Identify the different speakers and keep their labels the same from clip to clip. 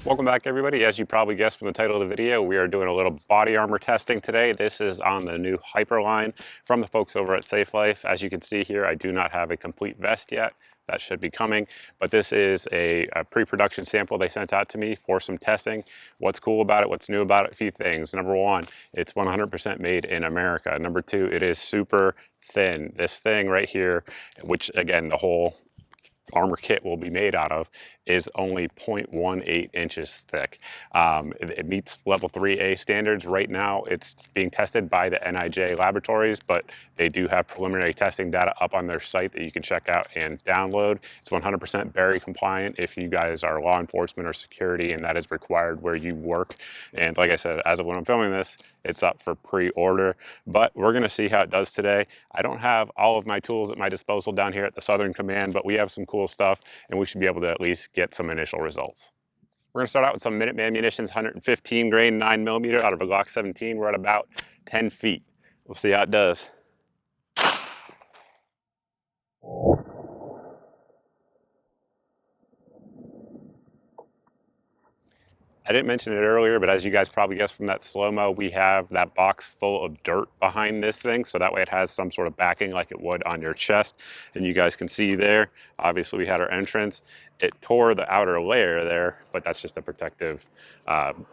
Speaker 1: Welcome back, everybody. As you probably guessed from the title of the video, we are doing a little body armor testing today. This is on the new HyperLine from the folks over at Safe Life. As you can see here, I do not have a complete vest yet. That should be coming, but this is a pre-production sample they sent out to me for some testing. What's cool about it, what's new about it, a few things. Number one, it's 100% made in America. Number two, it is super thin. This thing right here, which again, the whole armor kit will be made out of, is only 0.18 inches thick. It meets level 3A standards. Right now it's being tested by the NIJ laboratories, but they do have preliminary testing data up on their site that you can check out and download. It's 100% Berry compliant if you guys are law enforcement or security, and that is required where you work. And like I said, as of when I'm filming this, it's up for pre-order, but we're gonna see how it does today. I don't have all of my tools at my disposal down here at the Southern Command, but we have some cool stuff and we should be able to at least get some initial results. We're gonna start out with some Minuteman munitions, 115 grain, 9mm out of a Glock 17. We're at about 10 feet. We'll see how it does. I didn't mention it earlier, but as you guys probably guessed from that slow-mo, we have that box full of dirt behind this thing, so that way it has some sort of backing like it would on your chest. And you guys can see there, obviously we had our entrance. It tore the outer layer there, but that's just a protective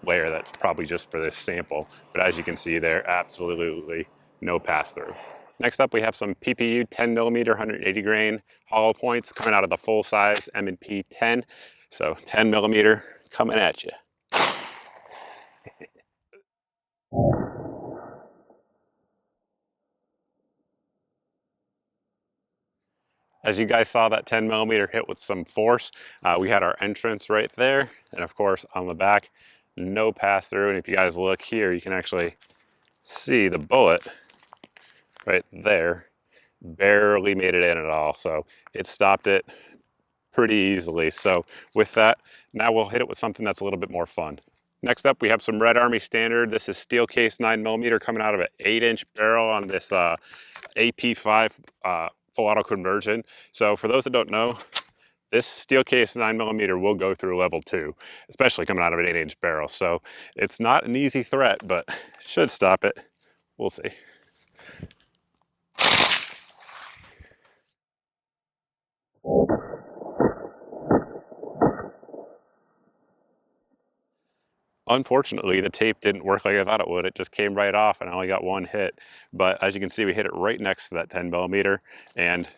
Speaker 1: layer that's probably just for this sample. But as you can see there, absolutely no pass-through. Next up, we have some PPU 10mm, 180 grain hollow points coming out of the full-size M&P 10. So 10mm coming at you. As you guys saw, that 10mm hit with some force. We had our entrance right there, and of course on the back, no pass through. And if you guys look here, you can actually see the bullet right there barely made it in at all. So it stopped it pretty easily. So with that, now we'll hit it with something that's a little bit more fun. Next up, we have some Red Army Standard. This is steel case 9mm coming out of an 8-inch barrel on this AP5 full auto conversion. So for those that don't know, this steel case 9mm will go through level 2, especially coming out of an 8-inch barrel. So it's not an easy threat, but should stop it. We'll see. Unfortunately, the tape didn't work like I thought it would. It just came right off and I only got one hit. But as you can see, we hit it right next to that 10mm and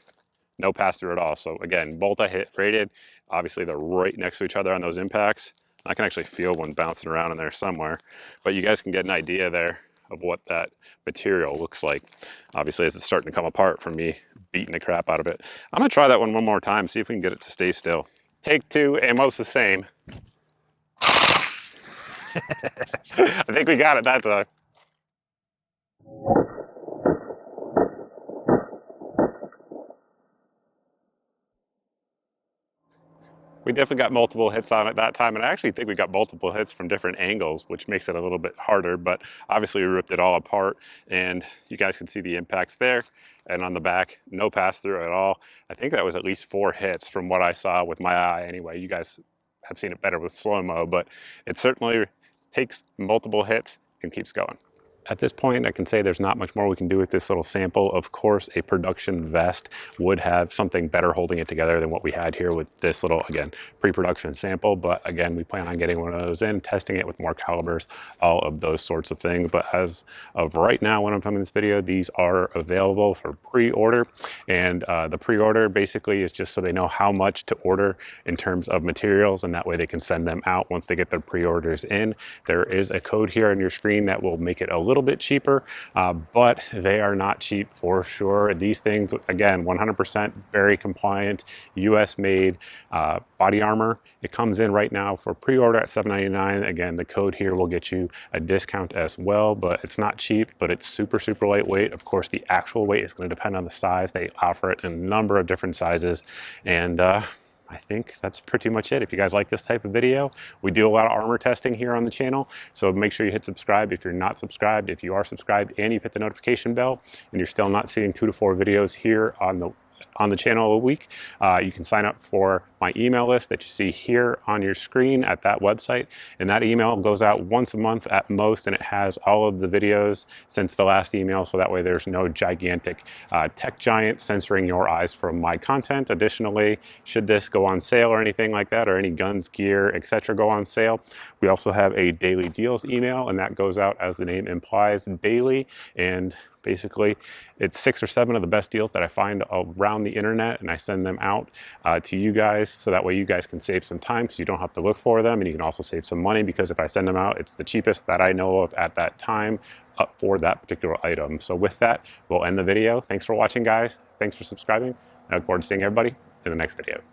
Speaker 1: no pass through at all. So again, both I hit rated. Obviously they're right next to each other on those impacts. I can actually feel one bouncing around in there somewhere, but you guys can get an idea there of what that material looks like. Obviously, as it's starting to come apart from me beating the crap out of it. I'm gonna try that one more time, see if we can get it to stay still. Take two, ammo's the same. I think we got it that time. We definitely got multiple hits on it that time, and I actually think we got multiple hits from different angles, which makes it a little bit harder, but obviously we ripped it all apart, and you guys can see the impacts there, and on the back, no pass through at all. I think that was at least 4 hits from what I saw with my eye anyway. You guys have seen it better with slow-mo, but it certainly takes multiple hits and keeps going. At this point, I can say there's not much more we can do with this little sample. Of course, a production vest would have something better holding it together than what we had here with this little, again, pre-production sample. But again, we plan on getting one of those in, testing it with more calibers, all of those sorts of things. But as of right now, when I'm filming this video, these are available for pre-order. And the pre-order basically is just so they know how much to order in terms of materials, and that way they can send them out once they get their pre-orders in. There is a code here on your screen that will make it a little bit cheaper, but they are not cheap for sure. These things, again, 100% Berry compliant, US made body armor. It comes in right now for pre-order at $7.99. Again, the code here will get you a discount as well, but it's not cheap, but it's super, super lightweight. Of course, the actual weight is going to depend on the size. They offer it in a number of different sizes, and I think that's pretty much it. If you guys like this type of video, we do a lot of armor testing here on the channel, so make sure you hit subscribe if you're not subscribed. If you are subscribed and you've hit the notification bell and you're still not seeing 2 to 4 videos here on the on the channel a week. You can sign up for my email list that you see here on your screen at that website. And that email goes out once a month at most, and it has all of the videos since the last email, so that way there's no gigantic tech giant censoring your eyes from my content. Additionally, should this go on sale or anything like that, or any guns, gear, etc. go on sale, we also have a daily deals email, and that goes out, as the name implies, daily. And basically, it's 6 or 7 of the best deals that I find around the internet, and I send them out to you guys, so that way you guys can save some time because you don't have to look for them, and you can also save some money because if I send them out, it's the cheapest that I know of at that time for that particular item. So with that, we'll end the video. Thanks for watching, guys. Thanks for subscribing. I look forward to seeing everybody in the next video.